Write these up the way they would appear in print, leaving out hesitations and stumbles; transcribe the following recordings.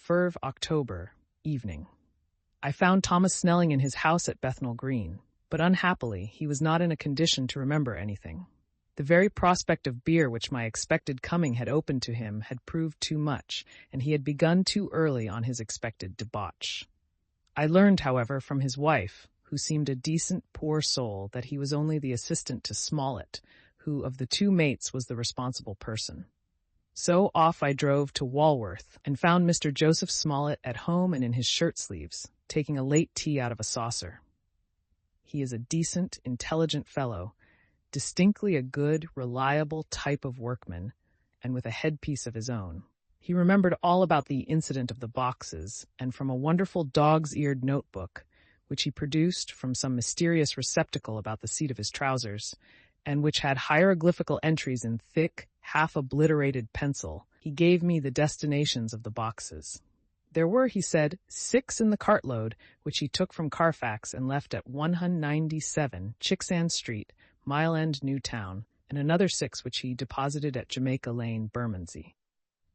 Ferv, October, evening. I found Thomas Snelling in his house at Bethnal Green, but unhappily he was not in a condition to remember anything. The very prospect of beer which my expected coming had opened to him had proved too much, and he had begun too early on his expected debauch. I learned, however, from his wife, who seemed a decent, poor soul, that he was only the assistant to Smollett, who of the two mates was the responsible person. So off I drove to Walworth, and found Mr. Joseph Smollett at home and in his shirt-sleeves, taking a late tea out of a saucer. He is a decent, intelligent fellow, distinctly a good, reliable type of workman, and with a headpiece of his own. He remembered all about the incident of the boxes, and from a wonderful dog's-eared notebook, which he produced from some mysterious receptacle about the seat of his trousers, and which had hieroglyphical entries in thick, half-obliterated pencil, he gave me the destinations of the boxes. There were, he said, 6 in the cartload, which he took from Carfax and left at 197 Chicksand Street, Mile End, New Town, and another 6 which he deposited at Jamaica Lane, Bermondsey.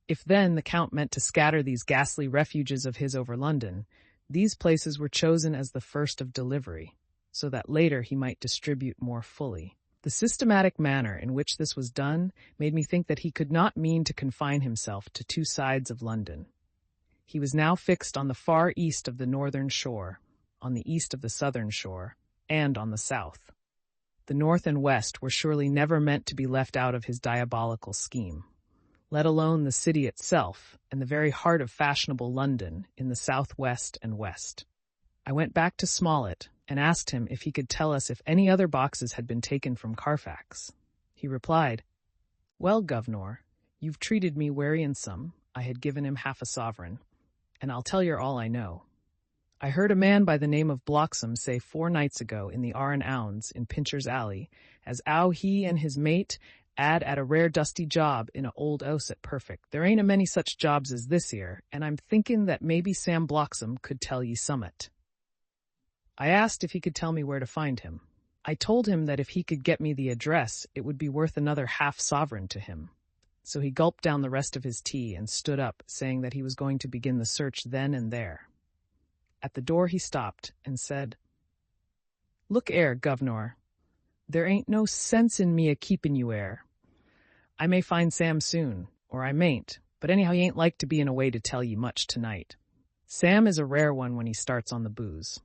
If then the Count meant to scatter these ghastly refuges of his over London, these places were chosen as the first of delivery, so that later he might distribute more fully. The systematic manner in which this was done made me think that he could not mean to confine himself to 2 sides of London. He was now fixed on the far east of the northern shore, on the east of the southern shore, and on the south. The north and west were surely never meant to be left out of his diabolical scheme, let alone the city itself and the very heart of fashionable London in the southwest and west. I went back to Smollett and asked him if he could tell us if any other boxes had been taken from Carfax. He replied, "Well, governor, you've treated me wery handsome." I had given him half a sovereign, and I'll tell you all I know. I heard a man by the name of Bloxham say 4 nights ago in the R and Ounds in Pincher's Alley, as 'ow he and his mate 'ad at a rare dusty job in a old 'ouse at Perfect. There ain't a many such jobs as this 'ere, and I'm thinking that maybe Sam Bloxham could tell ye summat. I asked if he could tell me where to find him. I told him that if he could get me the address, it would be worth another half sovereign to him. So he gulped down the rest of his tea and stood up, saying that he was going to begin the search then and there. At the door he stopped and said, "Look 'ere, governor, there ain't no sense in me a-keepin' you 'ere. I may find Sam soon, or I mayn't, but anyhow he ain't like to be in a way to tell ye much tonight. Sam is a rare one when he starts on the booze.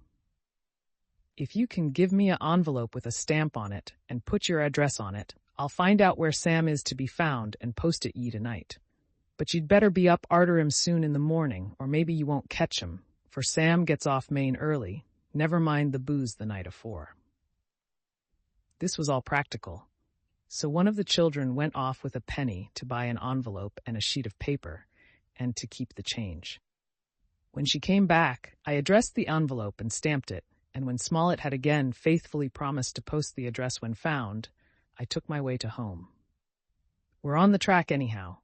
If you can give me an envelope with a stamp on it and put your address on it, I'll find out where Sam is to be found and post it ye tonight. But you'd better be up arter him soon in the morning, or maybe you won't catch him, for Sam gets off main early, never mind the booze the night afore." This was all practical. So one of the children went off with a penny to buy an envelope and a sheet of paper, and to keep the change. When she came back, I addressed the envelope and stamped it, and when Smollett had again faithfully promised to post the address when found, I took my way to home. We're on the track anyhow.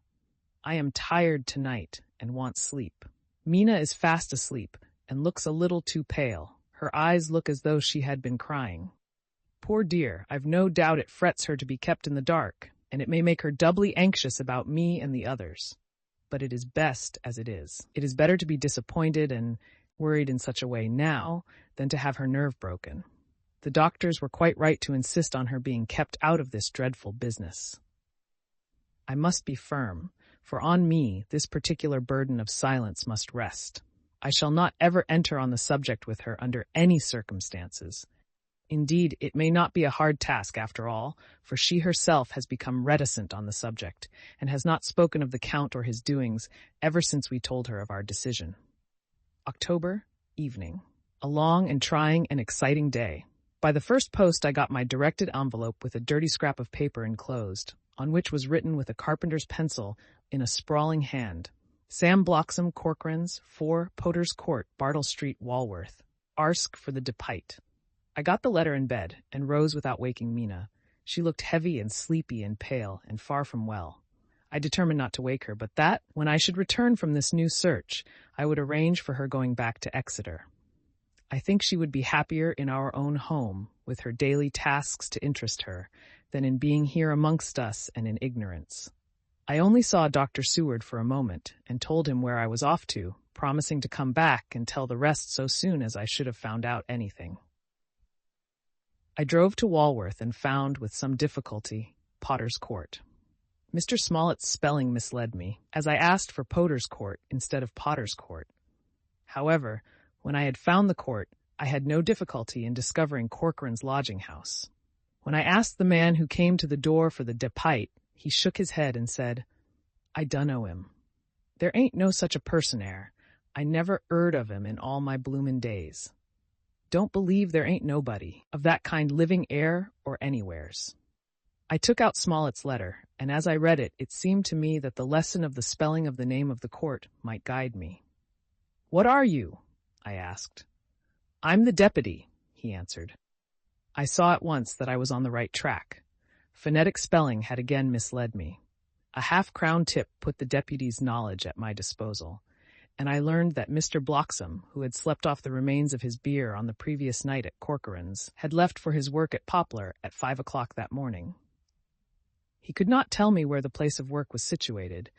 I am tired tonight and want sleep. Mina is fast asleep and looks a little too pale. Her eyes look as though she had been crying. Poor dear, I've no doubt it frets her to be kept in the dark, and it may make her doubly anxious about me and the others. But it is best as it is. It is better to be disappointed and worried in such a way now than to have her nerve broken. The doctors were quite right to insist on her being kept out of this dreadful business. I must be firm, for on me this particular burden of silence must rest. I shall not ever enter on the subject with her under any circumstances. Indeed, it may not be a hard task after all, for she herself has become reticent on the subject, and has not spoken of the Count or his doings ever since we told her of our decision. October, evening. A long and trying and exciting day. By the first post I got my directed envelope with a dirty scrap of paper enclosed, on which was written with a carpenter's pencil in a sprawling hand, "Sam Bloxham Corcoran's, 4 Potter's Court, Bartle Street, Walworth. Arsk for the depite." I got the letter in bed, and rose without waking Mina. She looked heavy and sleepy and pale, and far from well. I determined not to wake her, but that, when I should return from this new search, I would arrange for her going back to Exeter. I think she would be happier in our own home, with her daily tasks to interest her, than in being here amongst us and in ignorance. I only saw Dr. Seward for a moment, and told him where I was off to, promising to come back and tell the rest so soon as I should have found out anything. I drove to Walworth and found, with some difficulty, Potter's Court. Mr. Smollett's spelling misled me, as I asked for Potter's Court instead of Potter's Court. However, when I had found the court, I had no difficulty in discovering Corcoran's lodging house. When I asked the man who came to the door for the depite, he shook his head and said, "I dunno him. There ain't no such a person 'ere. I never 'eard of him in all my bloomin' days. Don't believe there ain't nobody of that kind living 'ere or anywheres." I took out Smollett's letter, and as I read it, it seemed to me that the lesson of the spelling of the name of the court might guide me. "What are you?" I asked. "I'm the deputy," he answered. I saw at once that I was on the right track. Phonetic spelling had again misled me. A half-crown tip put the deputy's knowledge at my disposal, and I learned that Mr. Bloxam, who had slept off the remains of his beer on the previous night at Corcoran's, had left for his work at Poplar at 5 o'clock that morning. He could not tell me where the place of work was situated,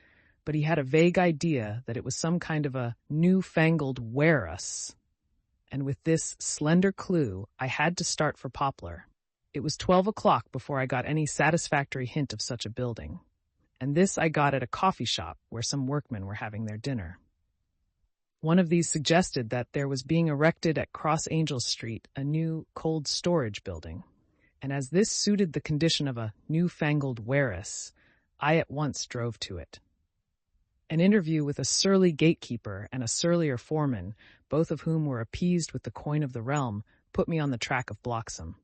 but he had a vague idea that it was some kind of a new-fangled warehouse. And with this slender clue, I had to start for Poplar. It was 12 o'clock before I got any satisfactory hint of such a building, and this I got at a coffee shop where some workmen were having their dinner. One of these suggested that there was being erected at Cross Angel Street a new cold storage building, and as this suited the condition of a new-fangled warehouse, I at once drove to it. An interview with a surly gatekeeper and a surlier foreman, both of whom were appeased with the coin of the realm, put me on the track of Bloxam.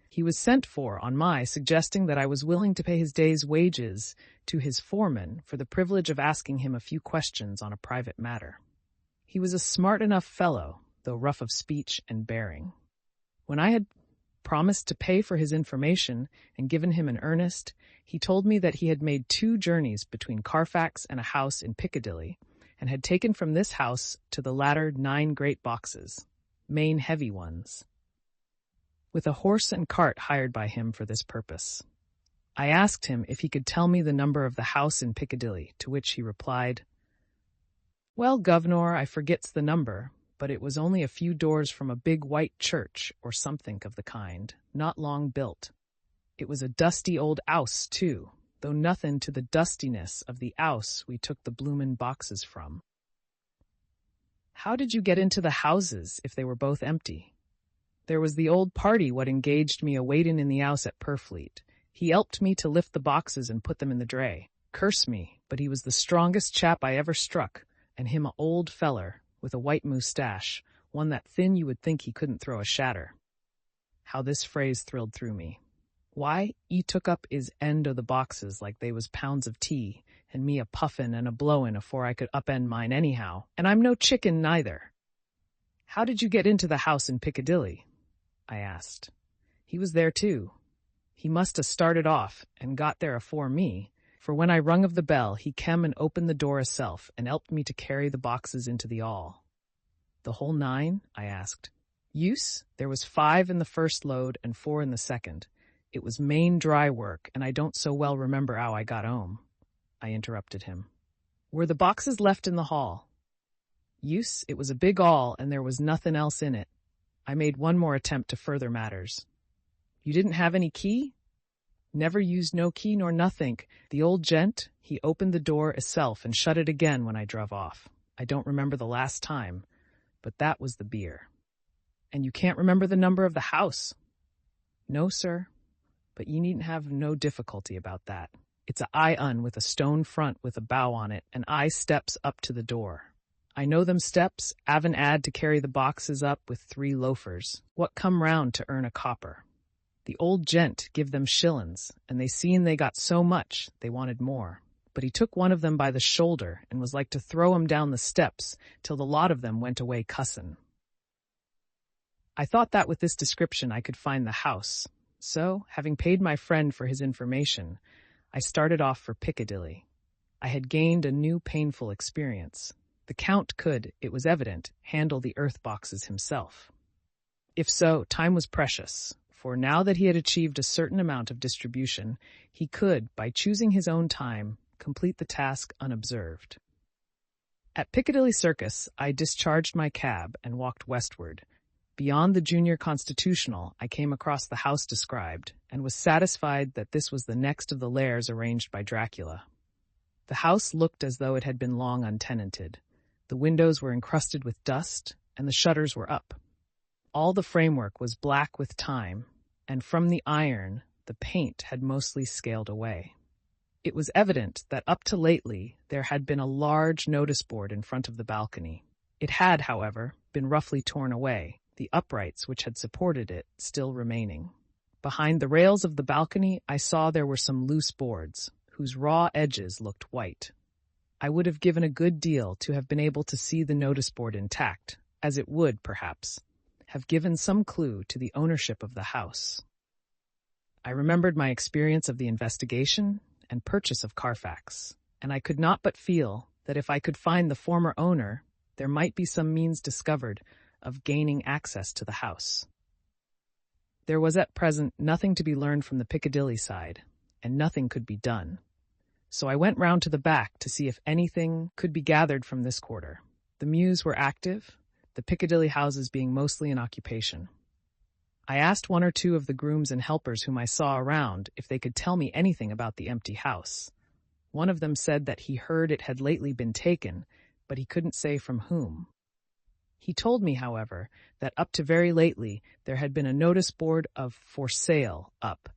He was sent for on my suggesting that I was willing to pay his day's wages to his foreman for the privilege of asking him a few questions on a private matter. He was a smart enough fellow, though rough of speech and bearing. When I had promised to pay for his information and given him an earnest, he told me that he had made 2 journeys between Carfax and a house in Piccadilly, and had taken from this house to the latter 9 great boxes, main heavy ones, with a horse and cart hired by him for this purpose. I asked him if he could tell me the number of the house in Piccadilly, to which he replied, "Well, governor, I forgets the number, but it was only a few doors from a big white church, or something of the kind, not long built. It was a dusty old 'ouse, too, though nothin' to the dustiness of the 'ouse we took the bloomin' boxes from." "How did you get into the houses if they were both empty?" "There was the old party what engaged me a-waitin' in the 'ouse at Purfleet. He helped me to lift the boxes and put them in the dray. Curse me, but he was the strongest chap I ever struck, and him a old feller, with a white moustache, one that thin you would think he couldn't throw a shatter." How this phrase thrilled through me. Why, he took up his end o' the boxes like they was pounds of tea, and me a puffin' and a blowin' afore I could upend mine anyhow, and I'm no chicken neither. "How did you get into the house in Piccadilly?" I asked. "He was there too. He must ha' started off, and got there afore me, for when I rung of the bell, he kem and opened the door hisself, and helped me to carry the boxes into the 'all." "The whole 9? I asked. "Use, there was 5 in the first load and 4 in the second. It was main dry work, and I don't so well remember how I got home." I interrupted him. "Were the boxes left in the hall?" "Use, it was a big 'all, and there was nothin' else in it." I made one more attempt to further matters. "You didn't have any key?" "Never used no key nor nothink. The old gent, he opened the door hisself and shut it again when I druv off. I don't remember the last time, but that was the beer." "And you can't remember the number of the house?" "No, sir. But ye needn't have no difficulty about that. It's a 'I-un with a stone front with a bow on it, and I steps up to the door. I know them steps, 'aven't 'ad to carry the boxes up with 3 loafers, what come round to earn a copper. The old gent give them shillin's, and they seen they got so much, they wanted more. But he took one of them by the shoulder and was like to throw him down the steps till the lot of them went away cussin'. I thought that with this description I could find the house. So, having paid my friend for his information, I started off for Piccadilly. I had gained a new painful experience. The Count could, it was evident, handle the earth boxes himself. If so, time was precious, for now that he had achieved a certain amount of distribution, he could, by choosing his own time, complete the task unobserved. At Piccadilly Circus, I discharged my cab and walked westward. Beyond the Junior Constitutional, I came across the house described, and was satisfied that this was the next of the lairs arranged by Dracula. The house looked as though it had been long untenanted. The windows were encrusted with dust, and the shutters were up. All the framework was black with time, and from the iron, the paint had mostly scaled away. It was evident that up to lately there had been a large notice board in front of the balcony. It had, however, been roughly torn away, the uprights which had supported it still remaining. Behind the rails of the balcony I saw there were some loose boards, whose raw edges looked white. I would have given a good deal to have been able to see the notice board intact, as it would, perhaps, have given some clue to the ownership of the house. I remembered my experience of the investigation and purchase of Carfax, and I could not but feel that if I could find the former owner, there might be some means discovered of gaining access to the house. There was at present nothing to be learned from the Piccadilly side, and nothing could be done. So I went round to the back to see if anything could be gathered from this quarter. The mews were active, the Piccadilly houses being mostly in occupation. I asked one or two of the grooms and helpers whom I saw around if they could tell me anything about the empty house. One of them said that he heard it had lately been taken, but he couldn't say from whom. He told me, however, that up to very lately there had been a notice board of "For Sale" up,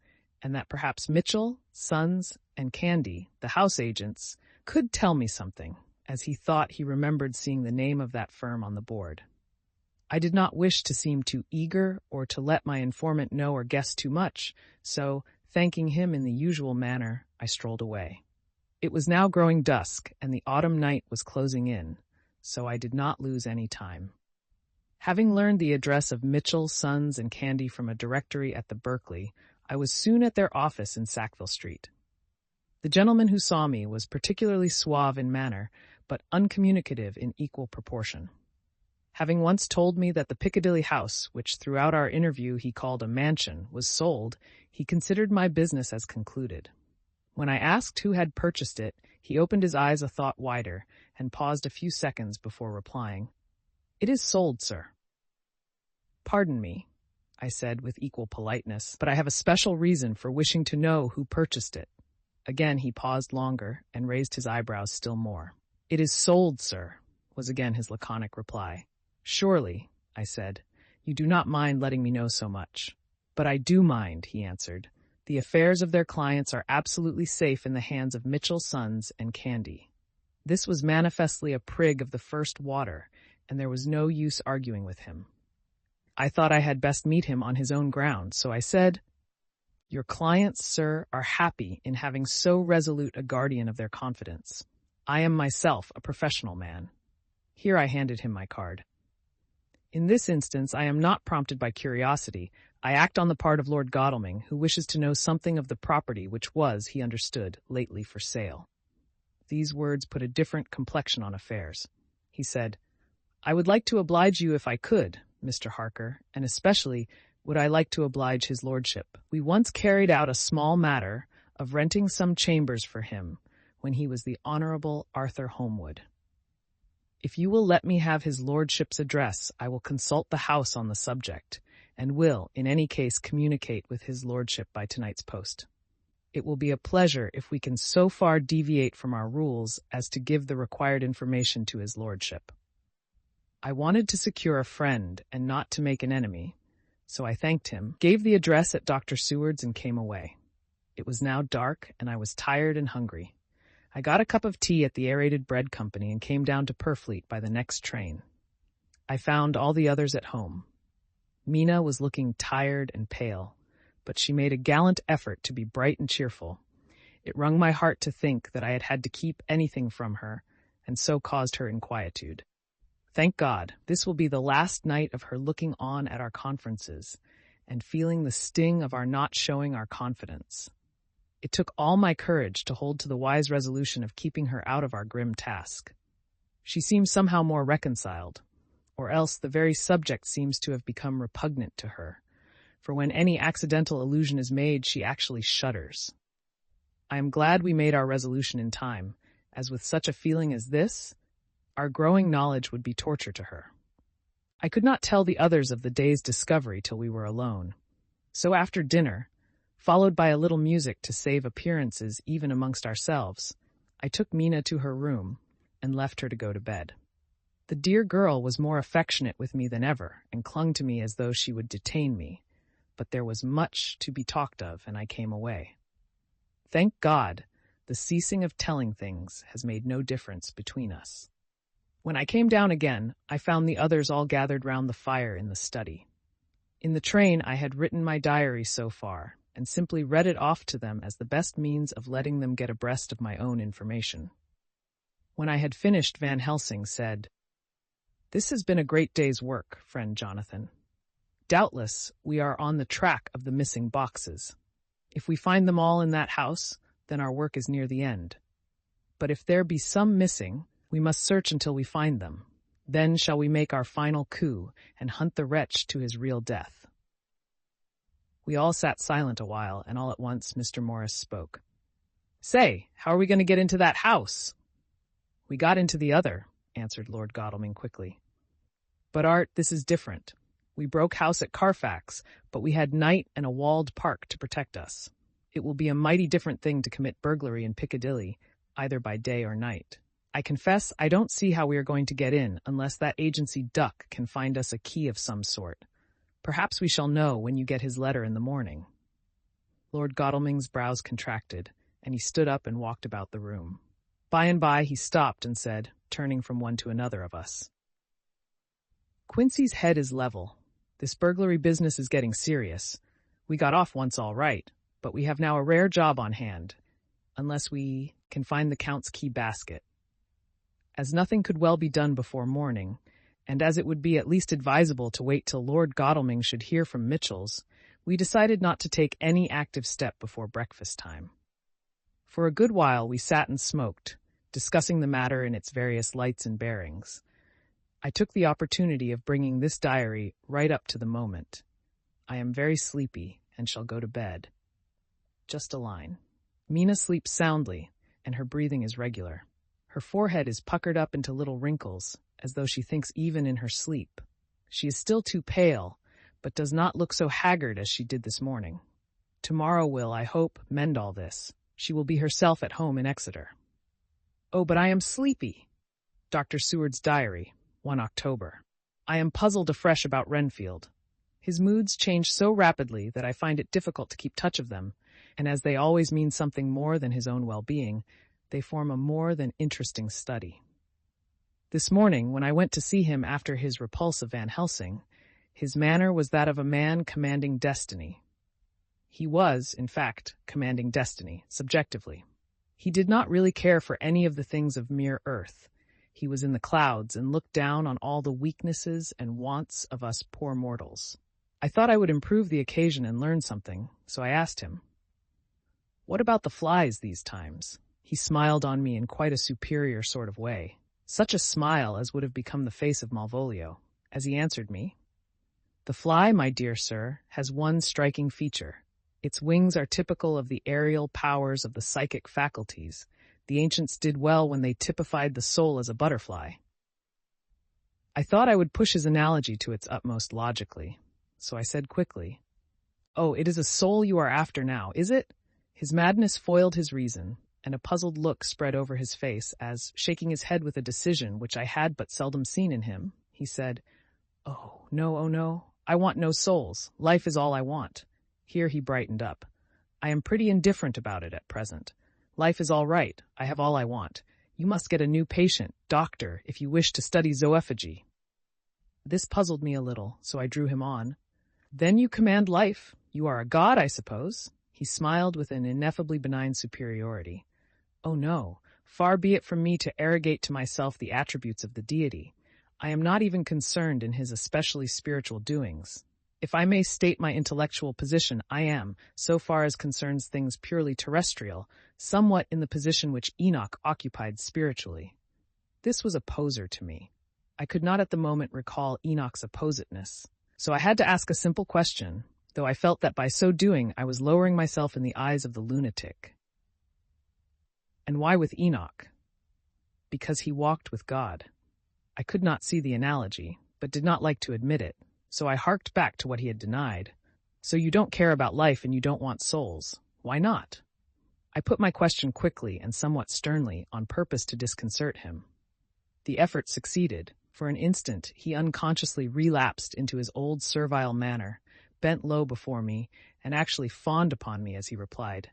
and that perhaps Mitchell, Sons, and Candy, the house agents, could tell me something, as he thought he remembered seeing the name of that firm on the board. I did not wish to seem too eager or to let my informant know or guess too much, so, thanking him in the usual manner, I strolled away. It was now growing dusk, and the autumn night was closing in, so I did not lose any time. Having learned the address of Mitchell, Sons, and Candy from a directory at the Berkeley, I was soon at their office in Sackville Street. The gentleman who saw me was particularly suave in manner, but uncommunicative in equal proportion. Having once told me that the Piccadilly house, which throughout our interview he called a mansion, was sold, he considered my business as concluded. When I asked who had purchased it, he opened his eyes a thought wider, and paused a few seconds before replying, "It is sold, sir." "Pardon me," I said with equal politeness, "but I have a special reason for wishing to know who purchased it." Again he paused longer, and raised his eyebrows still more. "It is sold, sir," was again his laconic reply. "Surely," I said, "you do not mind letting me know so much." "But I do mind," he answered. "The affairs of their clients are absolutely safe in the hands of Mitchell, Sons, and Candy." This was manifestly a prig of the first water, and there was no use arguing with him. I thought I had best meet him on his own ground, so I said, "Your clients, sir, are happy in having so resolute a guardian of their confidence. I am myself a professional man." Here I handed him my card. In this instance, I am not prompted by curiosity. I act on the part of Lord Godalming, who wishes to know something of the property which was, he understood, lately for sale. These words put a different complexion on affairs. He said, "I would like to oblige you if I could, Mr. Harker, and especially would I like to oblige his lordship. We once carried out a small matter of renting some chambers for him when he was the Honourable Arthur Holmwood. If you will let me have his lordship's address, I will consult the house on the subject, and will, in any case, communicate with his lordship by tonight's post. It will be a pleasure if we can so far deviate from our rules as to give the required information to his lordship." I wanted to secure a friend and not to make an enemy, so I thanked him, gave the address at Dr. Seward's, and came away. It was now dark, and I was tired and hungry. I got a cup of tea at the Aerated Bread Company and came down to Purfleet by the next train. I found all the others at home. Mina was looking tired and pale, but she made a gallant effort to be bright and cheerful. It wrung my heart to think that I had had to keep anything from her, and so caused her inquietude. Thank God, this will be the last night of her looking on at our conferences, and feeling the sting of our not showing our confidence. It took all my courage to hold to the wise resolution of keeping her out of our grim task. She seems somehow more reconciled, or else the very subject seems to have become repugnant to her, for when any accidental allusion is made, she actually shudders. I am glad we made our resolution in time, as with such a feeling as this, Our growing knowledge would be torture to her. I could not tell the others of the day's discovery till we were alone. So after dinner, followed by a little music to save appearances even amongst ourselves, I took Mina to her room and left her to go to bed. The dear girl was more affectionate with me than ever and clung to me as though she would detain me, but there was much to be talked of, and I came away. Thank God, the ceasing of telling things has made no difference between us. When I came down again, I found the others all gathered round the fire in the study. In the train, I had written my diary so far, and simply read it off to them as the best means of letting them get abreast of my own information. When I had finished, Van Helsing said, "This has been a great day's work, friend Jonathan. Doubtless, we are on the track of the missing boxes. If we find them all in that house, then our work is near the end. But if there be some missing, we must search until we find them. Then shall we make our final coup and hunt the wretch to his real death." We all sat silent a while, and all at once Mr. Morris spoke. "Say, how are we going to get into that house?" "We got into the other," answered Lord Godalming quickly. "But, Art, this is different. We broke house at Carfax, but we had night and a walled park to protect us. It will be a mighty different thing to commit burglary in Piccadilly, either by day or night. I confess I don't see how we are going to get in unless that agency Duck can find us a key of some sort. Perhaps we shall know when you get his letter in the morning." Lord Godalming's brows contracted, and he stood up and walked about the room. By and by he stopped and said, turning from one to another of us, "Quincy's head is level. This burglary business is getting serious. We got off once all right, but we have now a rare job on hand, unless we can find the Count's key basket. As nothing could well be done before morning, and as it would be at least advisable to wait till Lord Godalming should hear from Mitchell's, we decided not to take any active step before breakfast time. For a good while we sat and smoked, discussing the matter in its various lights and bearings. I took the opportunity of bringing this diary right up to the moment. I am very sleepy and shall go to bed. Just a line. Mina sleeps soundly, and her breathing is regular. Her forehead is puckered up into little wrinkles, as though she thinks even in her sleep. She is still too pale, but does not look so haggard as she did this morning. Tomorrow will, I hope, mend all this. She will be herself at home in Exeter. Oh, but I am sleepy. Dr. Seward's diary, 1 October. I am puzzled afresh about Renfield. His moods change so rapidly that I find it difficult to keep touch of them, and as they always mean something more than his own well-being, they form a more than interesting study. This morning, when I went to see him after his repulse of Van Helsing, his manner was that of a man commanding destiny. He was, in fact, commanding destiny, subjectively. He did not really care for any of the things of mere earth. He was in the clouds and looked down on all the weaknesses and wants of us poor mortals. I thought I would improve the occasion and learn something, so I asked him, "What about the flies these times?" He smiled on me in quite a superior sort of way, such a smile as would have become the face of Malvolio, as he answered me, "The fly, my dear sir, has one striking feature. Its wings are typical of the aerial powers of the psychic faculties. The ancients did well when they typified the soul as a butterfly." I thought I would push his analogy to its utmost logically, so I said quickly, "Oh, it is a soul you are after now, is it?" His madness foiled his reason, and a puzzled look spread over his face as, shaking his head with a decision which I had but seldom seen in him, he said, oh no, I want no souls. Life is all I want." Here he brightened up. "I am pretty indifferent about it at present. Life is all right. I have all I want. You must get a new patient, doctor, if you wish to study zoophagy." This puzzled me a little, so I drew him on. "Then you command life. You are a god, I suppose?" He smiled with an ineffably benign superiority. "Oh no, far be it from me to arrogate to myself the attributes of the deity. I am not even concerned in his especially spiritual doings. If I may state my intellectual position, I am, so far as concerns things purely terrestrial, somewhat in the position which Enoch occupied spiritually." This was a poser to me. I could not at the moment recall Enoch's appositeness, so I had to ask a simple question, though I felt that by so doing I was lowering myself in the eyes of the lunatic. "And why with Enoch?" "Because he walked with God." I could not see the analogy, but did not like to admit it, so I harked back to what he had denied. So you don't care about life and you don't want souls. Why not? I put my question quickly and somewhat sternly on purpose to disconcert him. The effort succeeded. For an instant, he unconsciously relapsed into his old servile manner, bent low before me, and actually fawned upon me as he replied,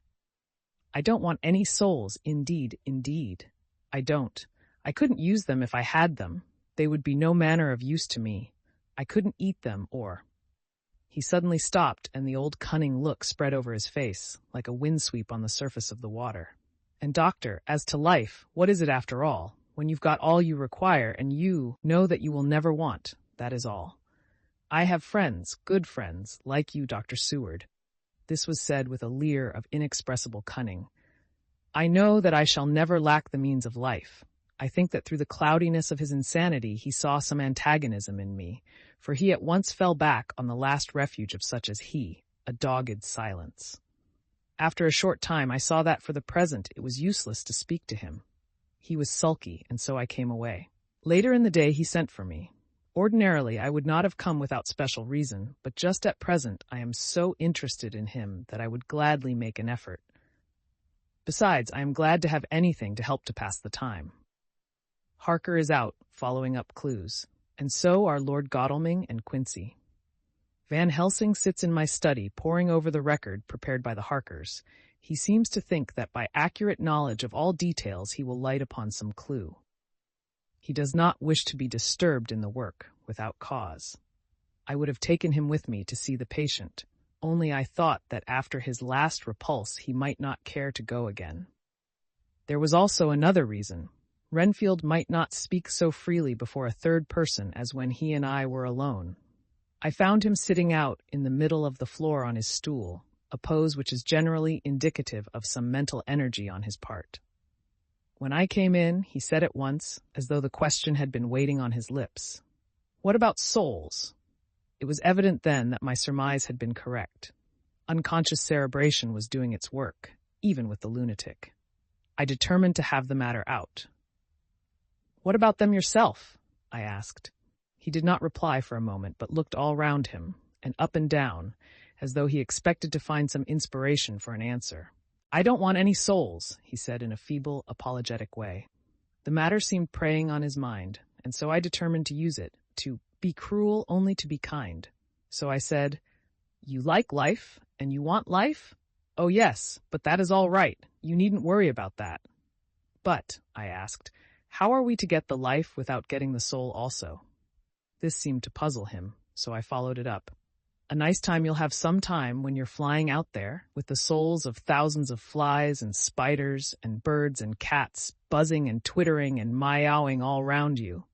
I don't want any souls, indeed, indeed. I don't. I couldn't use them if I had them. They would be no manner of use to me. I couldn't eat them or... He suddenly stopped, and the old cunning look spread over his face, like a windsweep on the surface of the water. And doctor, as to life, what is it after all, when you've got all you require and you know that you will never want, that is all. I have friends, good friends, like you, Dr. Seward. This was said with a leer of inexpressible cunning. I know that I shall never lack the means of life. I think that through the cloudiness of his insanity he saw some antagonism in me, for he at once fell back on the last refuge of such as he, a dogged silence. After a short time I saw that for the present it was useless to speak to him. He was sulky, and so I came away. Later in the day he sent for me. Ordinarily I would not have come without special reason, but just at present I am so interested in him that I would gladly make an effort. Besides, I am glad to have anything to help to pass the time. Harker is out, following up clues, and so are Lord Godalming and Quincy. Van Helsing sits in my study poring over the record prepared by the Harkers. He seems to think that by accurate knowledge of all details he will light upon some clue. He does not wish to be disturbed in the work without cause. I would have taken him with me to see the patient, only I thought that after his last repulse he might not care to go again. There was also another reason. Renfield might not speak so freely before a third person as when he and I were alone. I found him sitting out in the middle of the floor on his stool, a pose which is generally indicative of some mental energy on his part. When I came in, he said at once, as though the question had been waiting on his lips, What about souls? It was evident then that my surmise had been correct. Unconscious cerebration was doing its work, even with the lunatic. I determined to have the matter out. What about them yourself? I asked. He did not reply for a moment, but looked all round him, and up and down, as though he expected to find some inspiration for an answer. I don't want any souls, he said in a feeble, apologetic way. The matter seemed preying on his mind, and so I determined to use it, to be cruel only to be kind. So I said, You like life, and you want life? Oh yes, but that is all right. You needn't worry about that. But, I asked, how are we to get the life without getting the soul also? This seemed to puzzle him, so I followed it up. A nice time you'll have some time when you're flying out there, with the souls of thousands of flies and spiders and birds and cats buzzing and twittering and meowing all round you.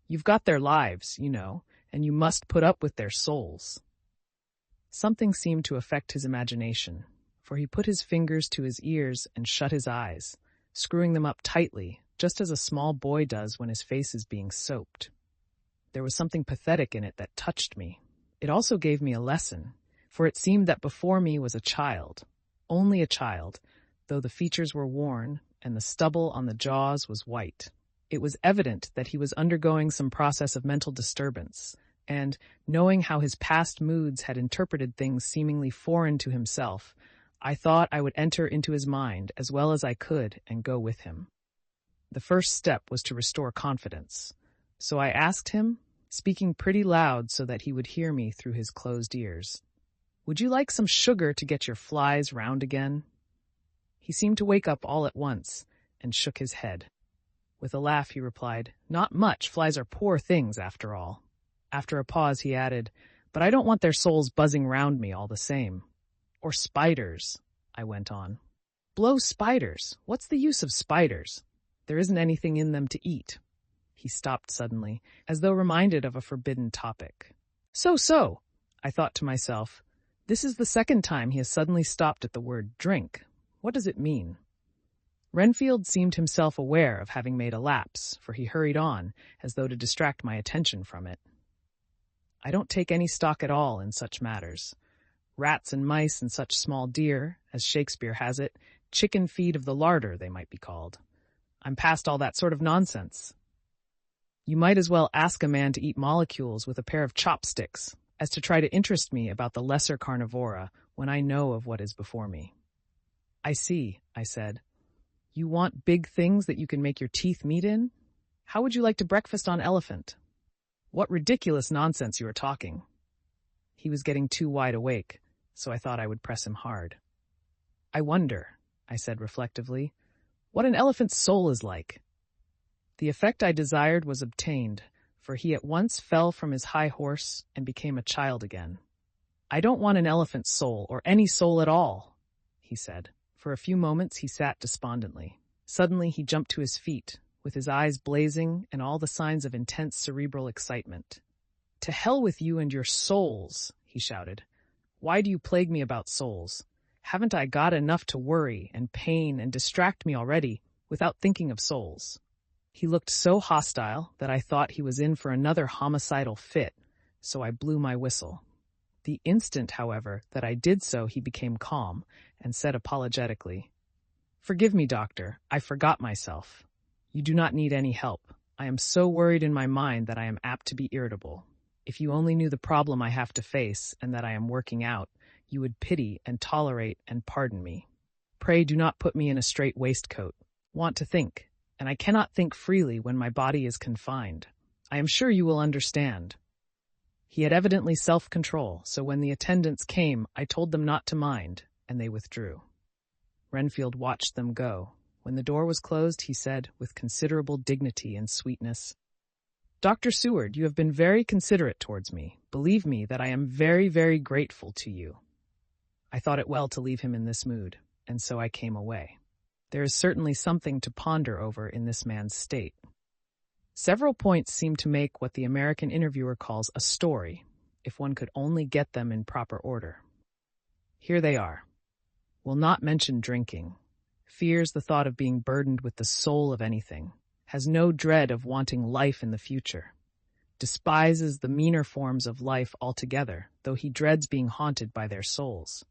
You've got their lives, you know, and you must put up with their souls. Something seemed to affect his imagination, for he put his fingers to his ears and shut his eyes, screwing them up tightly, just as a small boy does when his face is being soaped. There was something pathetic in it that touched me. It also gave me a lesson, for it seemed that before me was a child, only a child, though the features were worn and the stubble on the jaws was white. It was evident that he was undergoing some process of mental disturbance, and, knowing how his past moods had interpreted things seemingly foreign to himself, I thought I would enter into his mind as well as I could and go with him. The first step was to restore confidence, so I asked him, speaking pretty loud so that he would hear me through his closed ears, Would you like some sugar to get your flies round again? He seemed to wake up all at once and shook his head. With a laugh he replied, Not much, flies are poor things after all. After a pause he added, But I don't want their souls buzzing round me all the same. Or spiders, I went on. Blow spiders, what's the use of spiders? There isn't anything in them to eat. He stopped suddenly, as though reminded of a forbidden topic. So, I thought to myself, this is the second time he has suddenly stopped at the word drink. What does it mean? Renfield seemed himself aware of having made a lapse, for he hurried on, as though to distract my attention from it. I don't take any stock at all in such matters. Rats and mice and such small deer, as Shakespeare has it, chicken feed of the larder, they might be called. I'm past all that sort of nonsense. You might as well ask a man to eat molecules with a pair of chopsticks as to try to interest me about the lesser carnivora when I know of what is before me. I see, I said. You want big things that you can make your teeth meet in? How would you like to breakfast on elephant? What ridiculous nonsense you are talking. He was getting too wide awake, so I thought I would press him hard. I wonder, I said reflectively, what an elephant's soul is like. The effect I desired was obtained, for he at once fell from his high horse and became a child again. I don't want an elephant's soul, or any soul at all, he said. For a few moments he sat despondently. Suddenly he jumped to his feet, with his eyes blazing and all the signs of intense cerebral excitement. To hell with you and your souls, he shouted. Why do you plague me about souls? Haven't I got enough to worry and pain and distract me already without thinking of souls? He looked so hostile that I thought he was in for another homicidal fit, so I blew my whistle. The instant, however, that I did so, he became calm and said apologetically, Forgive me, doctor, I forgot myself. You do not need any help. I am so worried in my mind that I am apt to be irritable. If you only knew the problem I have to face and that I am working out, you would pity and tolerate and pardon me. Pray do not put me in a strait waistcoat. Want to think, and I cannot think freely when my body is confined. I am sure you will understand. He had evidently self-control, so when the attendants came, I told them not to mind, and they withdrew. Renfield watched them go. When the door was closed, he said, with considerable dignity and sweetness, Dr. Seward, you have been very considerate towards me. Believe me that I am very, very grateful to you. I thought it well to leave him in this mood, and so I came away. There is certainly something to ponder over in this man's state. Several points seem to make what the American interviewer calls a story, if one could only get them in proper order. Here they are. Will not mention drinking. Fears the thought of being burdened with the soul of anything. Has no dread of wanting life in the future. Despises the meaner forms of life altogether, though he dreads being haunted by their souls.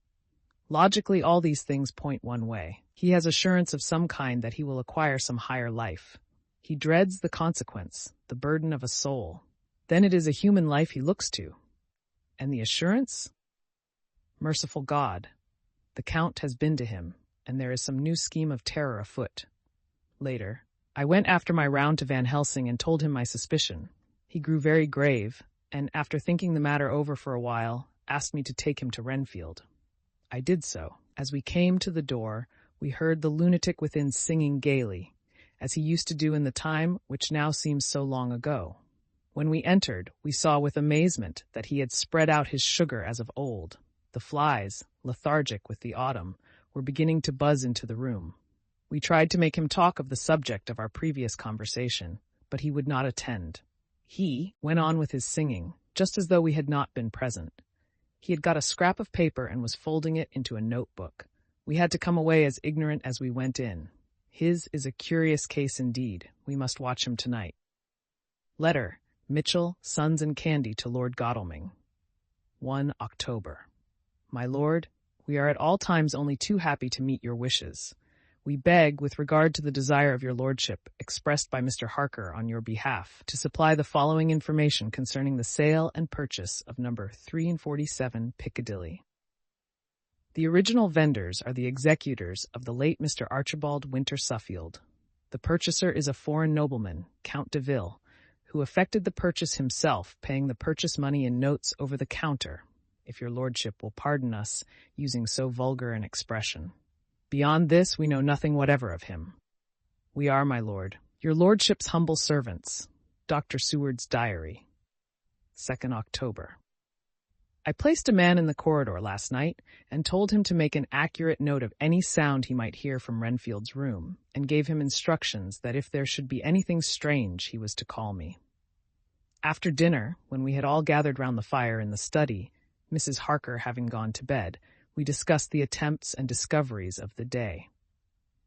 Logically, all these things point one way. He has assurance of some kind that he will acquire some higher life. He dreads the consequence, the burden of a soul. Then it is a human life he looks to. And the assurance? Merciful God, the Count has been to him, and there is some new scheme of terror afoot. Later, I went after my round to Van Helsing and told him my suspicion. He grew very grave, and after thinking the matter over for a while, asked me to take him to Renfield. I did so. As we came to the door, we heard the lunatic within singing gaily, as he used to do in the time which now seems so long ago. When we entered, we saw with amazement that he had spread out his sugar as of old. The flies, lethargic with the autumn, were beginning to buzz into the room. We tried to make him talk of the subject of our previous conversation, but he would not attend. He went on with his singing, just as though we had not been present. He had got a scrap of paper and was folding it into a notebook. We had to come away as ignorant as we went in. His is a curious case indeed. We must watch him tonight. Letter, Mitchell, Sons and Candy to Lord Godalming. 1 October. My lord, we are at all times only too happy to meet your wishes. We beg, with regard to the desire of your lordship, expressed by Mr. Harker on your behalf, to supply the following information concerning the sale and purchase of number 347 Piccadilly. The original vendors are the executors of the late Mr. Archibald Winter Suffield. The purchaser is a foreign nobleman, Count de Ville, who effected the purchase himself, paying the purchase money in notes over the counter, if your lordship will pardon us using so vulgar an expression. Beyond this, we know nothing whatever of him. We are, my lord, your lordship's humble servants. Dr. Seward's diary. 2nd October. I placed a man in the corridor last night and told him to make an accurate note of any sound he might hear from Renfield's room, and gave him instructions that if there should be anything strange, he was to call me. After dinner, when we had all gathered round the fire in the study, Mrs. Harker having gone to bed, we discussed the attempts and discoveries of the day.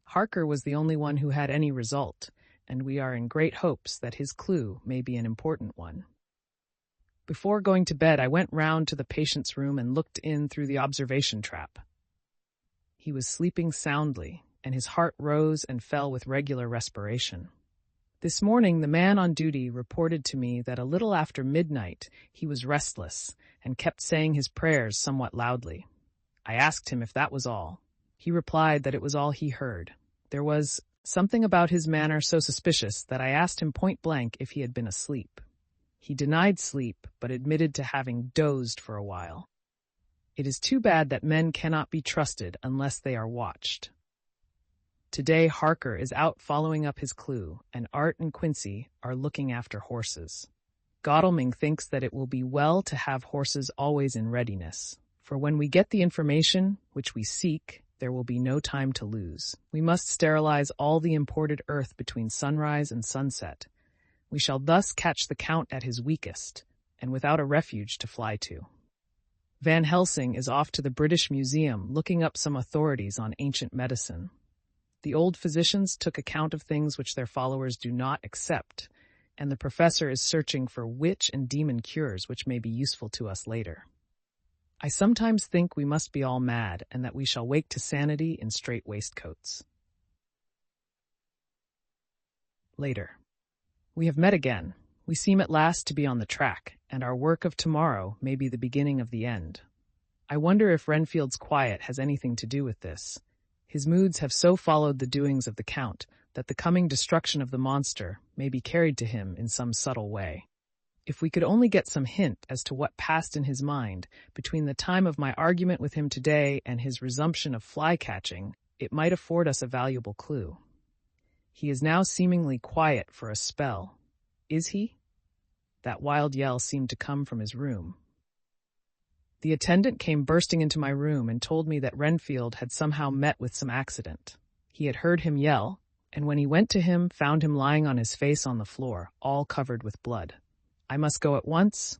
Harker was the only one who had any result, and we are in great hopes that his clue may be an important one. Before going to bed, I went round to the patient's room and looked in through the observation trap. He was sleeping soundly, and his heart rose and fell with regular respiration. This morning, the man on duty reported to me that a little after midnight he was restless and kept saying his prayers somewhat loudly. I asked him if that was all. He replied that it was all he heard. There was something about his manner so suspicious that I asked him point blank if he had been asleep. He denied sleep, but admitted to having dozed for a while. It is too bad that men cannot be trusted unless they are watched. Today, Harker is out following up his clue, and Art and Quincy are looking after horses. Godalming thinks that it will be well to have horses always in readiness, for when we get the information which we seek, there will be no time to lose. We must sterilize all the imported earth between sunrise and sunset. We shall thus catch the Count at his weakest, and without a refuge to fly to. Van Helsing is off to the British Museum looking up some authorities on ancient medicine. The old physicians took account of things which their followers do not accept, and the professor is searching for witch and demon cures which may be useful to us later. I sometimes think we must be all mad and that we shall wake to sanity in strait waistcoats. Later. We have met again. We seem at last to be on the track, and our work of tomorrow may be the beginning of the end. I wonder if Renfield's quiet has anything to do with this. His moods have so followed the doings of the Count that the coming destruction of the monster may be carried to him in some subtle way. If we could only get some hint as to what passed in his mind between the time of my argument with him today and his resumption of fly-catching, it might afford us a valuable clue. He is now seemingly quiet for a spell. Is he? That wild yell seemed to come from his room. The attendant came bursting into my room and told me that Renfield had somehow met with some accident. He had heard him yell, and when he went to him, found him lying on his face on the floor, all covered with blood. I must go at once,